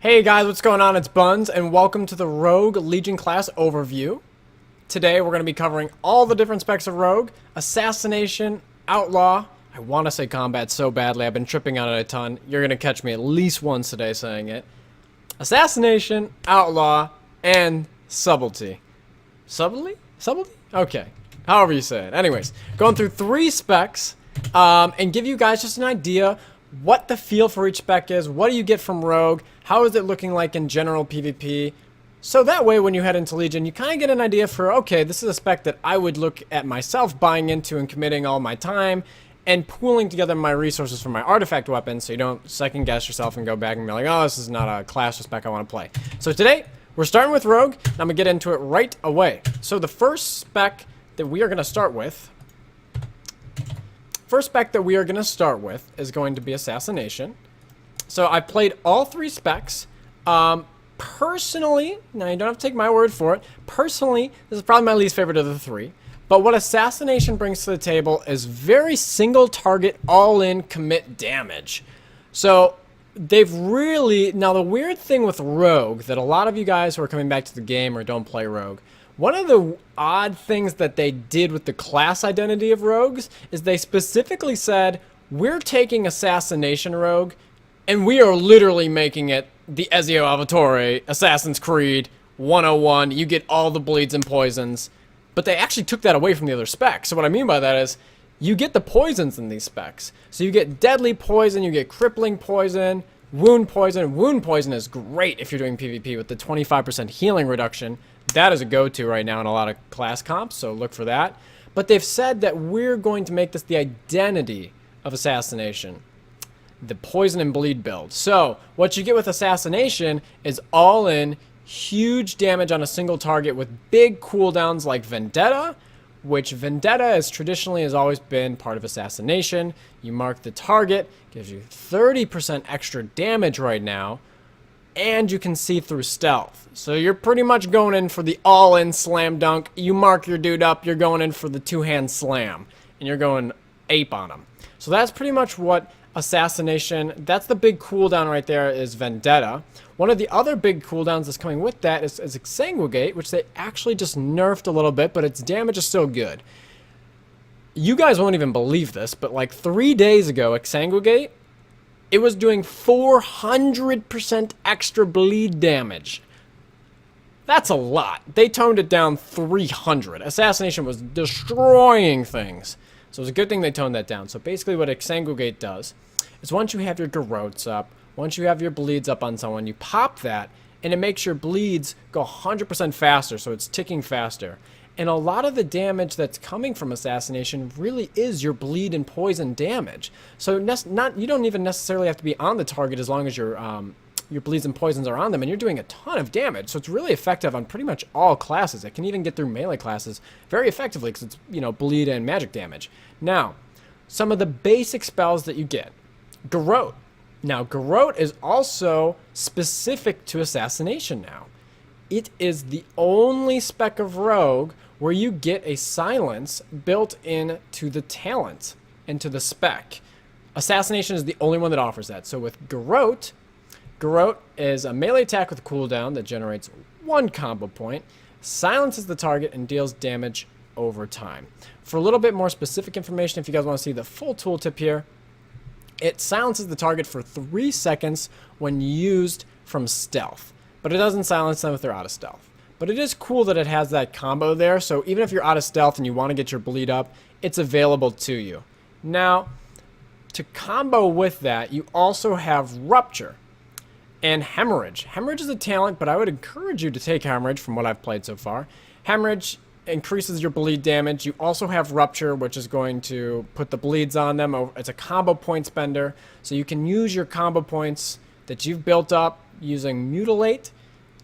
Hey guys, what's going on? It's Buns, and welcome to the Rogue Legion class overview. Today we're going to be covering all the different specs of Rogue, Assassination, Outlaw. I want to say Combat so badly, I've been tripping on it a ton. You're going to catch me at least once today saying it. Assassination, Outlaw, and Subtlety. Subtlety? Subtlety? Okay. However you say it. Anyways, going through three specs and give you guys just an idea what the feel for each spec is, what do you get from Rogue, how is it looking like in general PvP, so that way when you head into Legion you kind of get an idea for, okay, this is a spec that I would look at myself buying into and committing all my time and pooling together my resources for my artifact weapons so you don't second guess yourself and go back and be like, oh, this is not a class or spec I want to play. So today we're starting with Rogue, and I'm going to get into it right away. So the first spec that we are going to start with is going to be Assassination. So I played all three specs. Personally, now you don't have to take my word for it, personally, this is probably my least favorite of the three. But what Assassination brings to the table is very single target, all-in commit damage. So they've really, now the weird thing with Rogue, that a lot of you guys who are coming back to the game or don't play Rogue, one of the odd things that they did with the class identity of Rogues is they specifically said, we're taking Assassination Rogue, and we are literally making it the Ezio Auditore, Assassin's Creed 101. You get all the bleeds and poisons. But they actually took that away from the other specs. So what I mean by that is, you get the poisons in these specs. So you get deadly poison, you get crippling poison, wound poison. Wound poison is great if you're doing PvP with the 25% healing reduction. That is a go-to right now in a lot of class comps, so look for that. But they've said that we're going to make this the identity of Assassination, the poison and bleed build. So what you get with Assassination is all in huge damage on a single target with big cooldowns like Vendetta, which Vendetta has traditionally has always been part of Assassination. You mark the target, gives you 30% extra damage right now, and you can see through stealth. So you're pretty much going in for the all-in slam dunk. You mark your dude up, you're going in for the two-hand slam, and you're going ape on him. So that's pretty much what Assassination, that's the big cooldown right there, is Vendetta. One of the other big cooldowns that's coming with that is Exsanguinate, which they actually just nerfed a little bit, but its damage is still good. You guys won't even believe this, but like 3 days ago, Exsanguinate, it was doing 400% extra bleed damage. That's a lot. They toned it down 300. Assassination was destroying things. So it's a good thing they toned that down. So basically what Exsanguinate does is once you have your Grotes up, once you have your bleeds up on someone, you pop that, and it makes your bleeds go 100% faster, so it's ticking faster. And a lot of the damage that's coming from Assassination really is your bleed and poison damage. So you don't even necessarily have to be on the target as long as your bleeds and poisons are on them, and you're doing a ton of damage. So it's really effective on pretty much all classes. It can even get through melee classes very effectively because it's, you know, bleed and magic damage. Now, some of the basic spells that you get. Grote. Now, Grote is also specific to Assassination now. It is the only spec of Rogue where you get a silence built into the talent, into the spec. Assassination is the only one that offers that. So with Grote is a melee attack with a cooldown that generates 1 combo point, silences the target, and deals damage over time. For a little bit more specific information, if you guys want to see the full tooltip here, it silences the target for 3 seconds when used from stealth, but it doesn't silence them if they're out of stealth. But it is cool that it has that combo there, so even if you're out of stealth and you want to get your bleed up, it's available to you. Now, to combo with that, you also have Rupture and Hemorrhage. Hemorrhage is a talent, but I would encourage you to take Hemorrhage from what I've played so far. Hemorrhage increases your bleed damage. You also have Rupture, which is going to put the bleeds on them. It's a combo point spender, so you can use your combo points that you've built up using Mutilate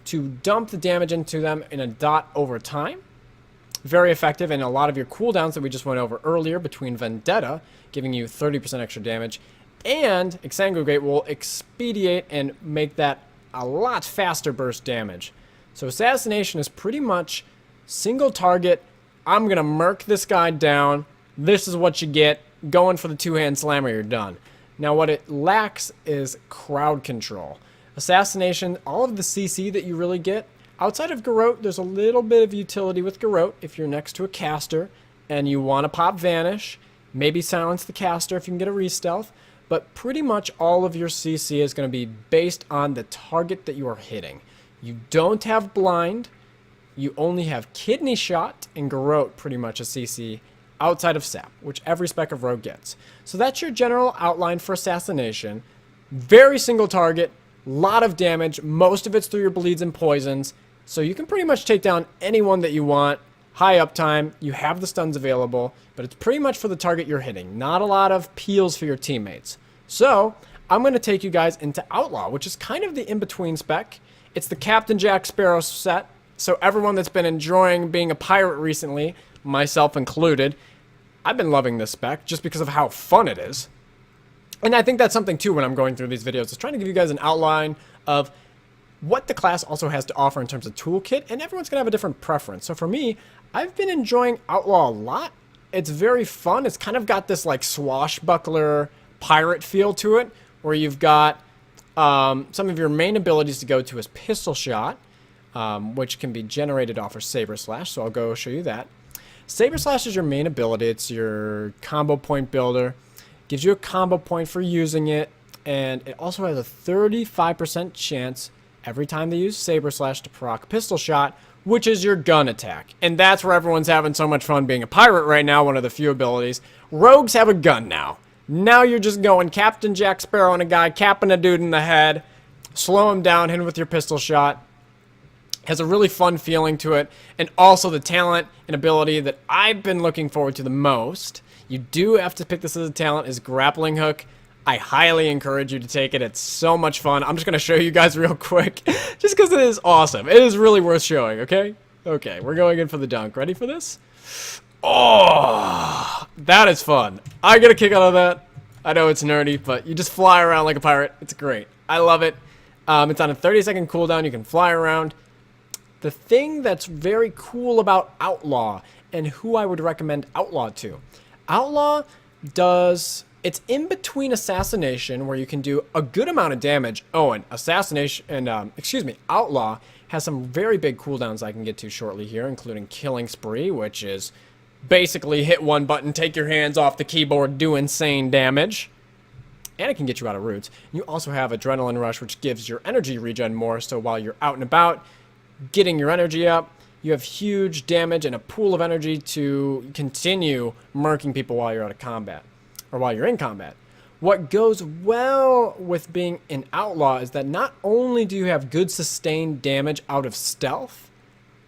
to dump the damage into them in a dot over time. Very effective, and a lot of your cooldowns that we just went over earlier between Vendetta, giving you 30% extra damage, and Exsanguinate will expedite and make that a lot faster burst damage. So Assassination is pretty much single target, I'm going to murk this guy down, this is what you get, going for the two-hand slammer, you're done. Now what it lacks is crowd control. Assassination, all of the CC that you really get, outside of Grote, there's a little bit of utility with Grote if you're next to a caster and you want to pop Vanish, maybe silence the caster if you can get a re-stealth, but pretty much all of your CC is going to be based on the target that you are hitting. You don't have Blind, you only have Kidney Shot and Grote pretty much a CC outside of Sap, which every spec of Rogue gets. So that's your general outline for Assassination. Very single target, lot of damage, most of it's through your bleeds and poisons, so you can pretty much take down anyone that you want. High uptime, you have the stuns available, but it's pretty much for the target you're hitting. Not a lot of peels for your teammates. So I'm going to take you guys into Outlaw, which is kind of the in-between spec. It's the Captain Jack Sparrow set, so everyone that's been enjoying being a pirate recently, myself included, I've been loving this spec just because of how fun it is. And I think that's something too when I'm going through these videos, is trying to give you guys an outline of what the class also has to offer in terms of toolkit, and everyone's going to have a different preference. So for me, I've been enjoying Outlaw a lot. It's very fun. It's kind of got this like swashbuckler pirate feel to it, where you've got some of your main abilities to go to is Pistol Shot, which can be generated off of Saber Slash, so I'll go show you that. Saber Slash is your main ability. It's your combo point builder. Gives you a combo point for using it, and it also has a 35% chance every time they use Saber Slash to proc Pistol Shot, which is your gun attack. And that's where everyone's having so much fun being a pirate right now, one of the few abilities. Rogues have a gun now. Now you're just going Captain Jack Sparrow on a guy, capping a dude in the head, slow him down, hit him with your Pistol Shot. Has a really fun feeling to it, and also the talent and ability that I've been looking forward to the most. You do have to pick this as a talent, is Grappling Hook. I highly encourage you to take it. It's so much fun. I'm just going to show you guys real quick, just because it is awesome. It is really worth showing, okay? Okay, we're going in for the dunk. Ready for this? Oh, that is fun. I get a kick out of that. I know it's nerdy, but you just fly around like a pirate. It's great. I love it. It's on a 30-second cooldown. You can fly around. The thing that's very cool about Outlaw, and who I would recommend Outlaw to, Outlaw does, it's in between Assassination, where you can do a good amount of damage. Oh, and Assassination, and Outlaw has some very big cooldowns I can get to shortly here, including Killing Spree, which is basically hit one button, take your hands off the keyboard, do insane damage. And it can get you out of roots. You also have Adrenaline Rush, which gives your energy regen more, so while you're out and about, getting your energy up, you have huge damage and a pool of energy to continue murking people while you're out of combat, or while you're in combat. What goes well with being an Outlaw is that not only do you have good sustained damage out of stealth,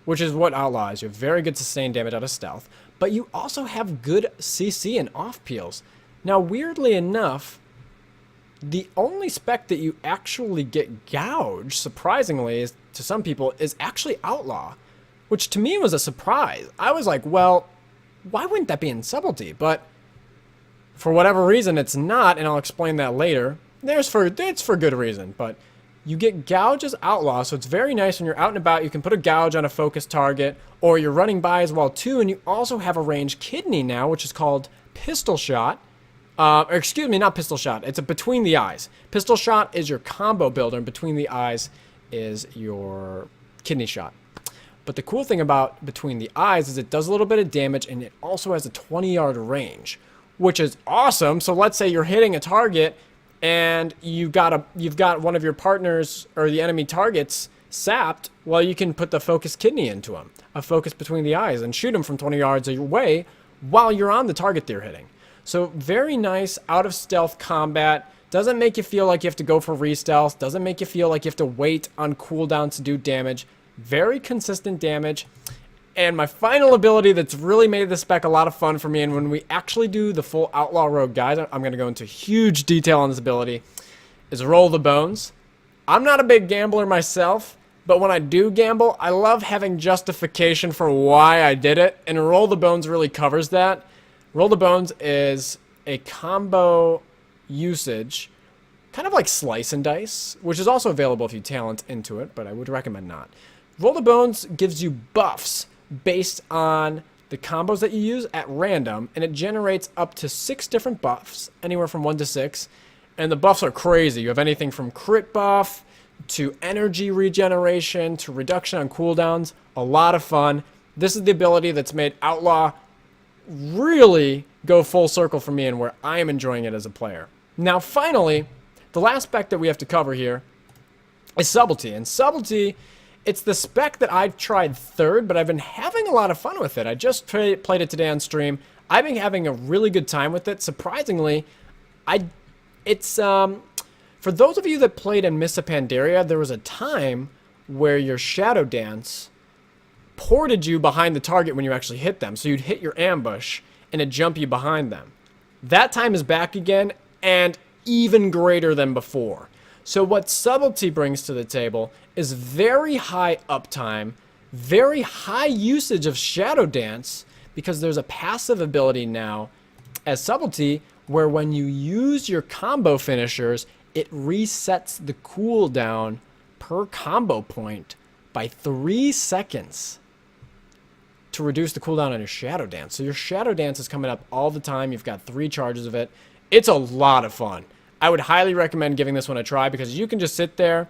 which is what Outlaw is, you have very good sustained damage out of stealth, but you also have good CC and off peels. Now, weirdly enough, the only spec that you actually get gouged, surprisingly, is, to some people, is actually Outlaw, which to me was a surprise. I was like, well, why wouldn't that be in Subtlety? But for whatever reason, it's not, and I'll explain that later. It's for good reason, but you get gouge as Outlaw, so it's very nice when you're out and about. You can put a gouge on a focused target, or you're running by as well too, and you also have a ranged kidney now, which is called Pistol Shot. Or excuse me, not Pistol Shot. It's a Between the Eyes. Pistol Shot is your combo builder, and Between the Eyes is your Kidney Shot. But the cool thing about Between the Eyes is it does a little bit of damage, and it also has a 20-yard range, which is awesome. So let's say you're hitting a target, and you've got one of your partners or the enemy targets sapped. Well, you can put the focused kidney into him, a focus Between the Eyes, and shoot him from 20 yards away while you're on the target they're hitting. So very nice out of stealth combat. Doesn't make you feel like you have to go for re-stealth. Doesn't make you feel like you have to wait on cooldown to do damage. Very consistent damage. And my final ability that's really made this spec a lot of fun for me, and when we actually do the full Outlaw Rogue guide, I'm going to go into huge detail on this ability, is Roll the Bones. I'm not a big gambler myself, but when I do gamble, I love having justification for why I did it, and Roll the Bones really covers that. Roll the Bones is a combo usage, kind of like Slice and Dice, which is also available if you talent into it, but I would recommend not. Roll the Bones gives you buffs based on the combos that you use at random, and it generates up to 6 different buffs, anywhere from 1 to 6, and the buffs are crazy. You have anything from crit buff to energy regeneration, to reduction on cooldowns. A lot of fun. This is the ability that's made Outlaw really go full circle for me and where I am enjoying it as a player. Now, finally, the last spec that we have to cover here is Subtlety. And Subtlety, it's the spec that I've tried third, but I've been having a lot of fun with it. I just played it today on stream. I've been having a really good time with it. Surprisingly, for those of you that played in Mists of Pandaria, there was a time where your Shadow Dance ported you behind the target when you actually hit them. So you'd hit your ambush and it'd jump you behind them. That time is back again and even greater than before. So what Subtlety brings to the table is very high uptime, very high usage of Shadow Dance, because there's a passive ability now as Subtlety where when you use your combo finishers, it resets the cooldown per combo point by 3 seconds to reduce the cooldown on your Shadow Dance. So your Shadow Dance is coming up all the time. You've got 3 charges of it. It's a lot of fun. I would highly recommend giving this one a try because you can just sit there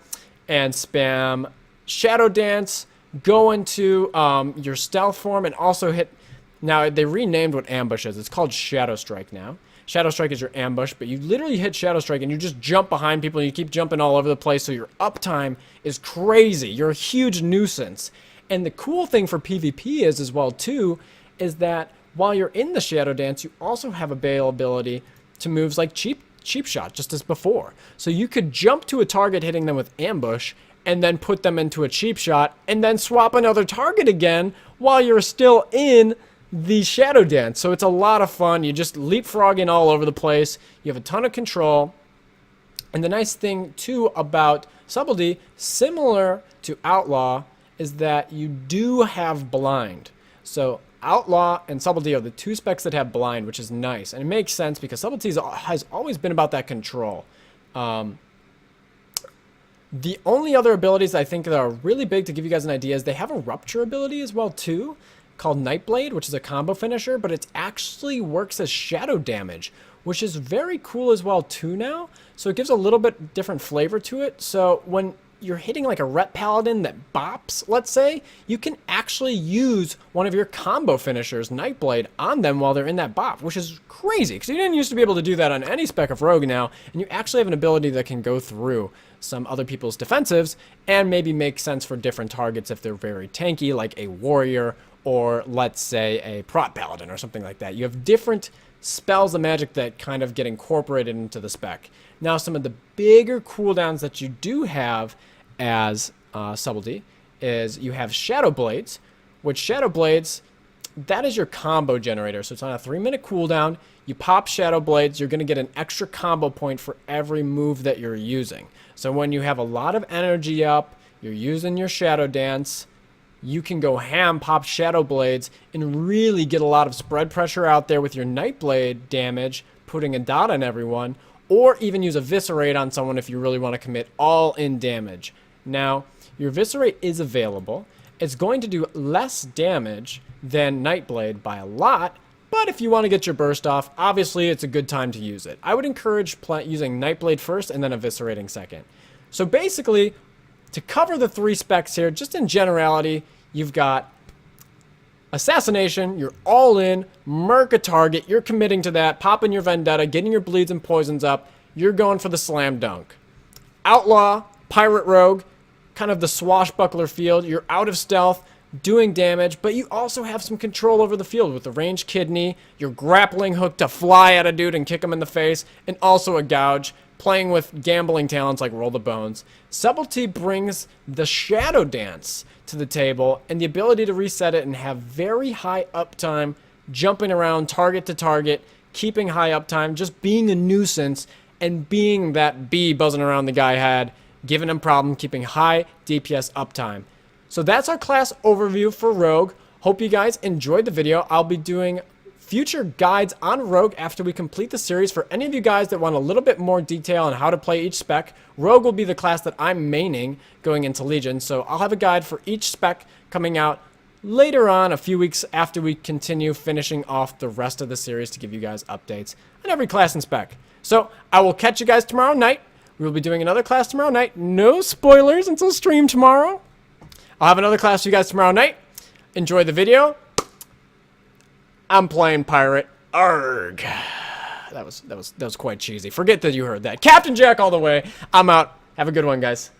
and spam Shadow Dance, go into your stealth form, and also hit... Now, they renamed what ambush is. It's called Shadow Strike now. Shadow Strike is your ambush, but you literally hit Shadow Strike and you just jump behind people and you keep jumping all over the place, so your uptime is crazy. You're a huge nuisance. And the cool thing for PvP is as well, too, is that while you're in the Shadow Dance, you also have availability to moves like Cheap Shot, just as before. So you could jump to a target hitting them with ambush and then put them into a Cheap Shot and then swap another target again while you're still in the Shadow Dance. So it's a lot of fun. You just leapfrogging all over the place. You have a ton of control. And the nice thing, too, about Subtlety, similar to Outlaw, is that you do have blind. So Outlaw and Subtlety are the 2 specs that have blind, which is nice. And it makes sense because Subtlety has always been about that control. The only other abilities I think that are really big to give you guys an idea is they have a Rupture ability as well, too, called Nightblade, which is a combo finisher, but it actually works as shadow damage, which is very cool as well, too, now. So it gives a little bit different flavor to it. So when you're hitting like a Ret Paladin that bops, let's say, you can actually use one of your combo finishers, Nightblade, on them while they're in that bop, which is crazy, because you didn't used to be able to do that on any spec of Rogue now, and you actually have an ability that can go through some other people's defensives and maybe make sense for different targets if they're very tanky, like a Warrior or, let's say, a Prot Paladin or something like that. You have different spells of magic that kind of get incorporated into the spec. Now, some of the bigger cooldowns that you do have as Subtlety is you have Shadow Blades, which Shadow Blades, that is your combo generator. So it's on a 3-minute cooldown. You pop Shadow Blades, you're going to get an extra combo point for every move that you're using. So when you have a lot of energy up, you're using your Shadow Dance, you can go ham, pop Shadow Blades, and really get a lot of spread pressure out there with your Nightblade damage, putting a dot on everyone, or even use Eviscerate on someone if you really want to commit all-in damage. Now, your Eviscerate is available. It's going to do less damage than Nightblade by a lot, but if you want to get your burst off, obviously it's a good time to use it. I would encourage using Nightblade first and then Eviscerating second. So basically, to cover the 3 specs here, just in generality, you've got Assassination, you're all in, murk a target, you're committing to that, popping your Vendetta, getting your bleeds and poisons up, you're going for the slam dunk. Outlaw, Pirate Rogue, kind of the swashbuckler field, you're out of stealth, doing damage, but you also have some control over the field with the ranged kidney, your grappling hook to fly at a dude and kick him in the face, and also a gouge, playing with gambling talents like Roll the Bones. Subtlety brings the Shadow Dance to the table and the ability to reset it and have very high uptime, jumping around target to target, keeping high uptime, just being a nuisance and being that bee buzzing around the guy head, giving him problem, keeping high DPS uptime. So that's our class overview for Rogue. Hope you guys enjoyed the video. I'll be doing future guides on Rogue after we complete the series. For any of you guys that want a little bit more detail on how to play each spec, Rogue will be the class that I'm maining going into Legion. So I'll have a guide for each spec coming out later on, a few weeks after we continue finishing off the rest of the series to give you guys updates on every class and spec. So I will catch you guys tomorrow night We will be doing another class tomorrow night. No spoilers until stream tomorrow. I'll have another class for you guys tomorrow night. Enjoy the video. I'm playing pirate. Arg. That was quite cheesy. Forget that you heard that. Captain Jack all the way. I'm out. Have a good one, guys.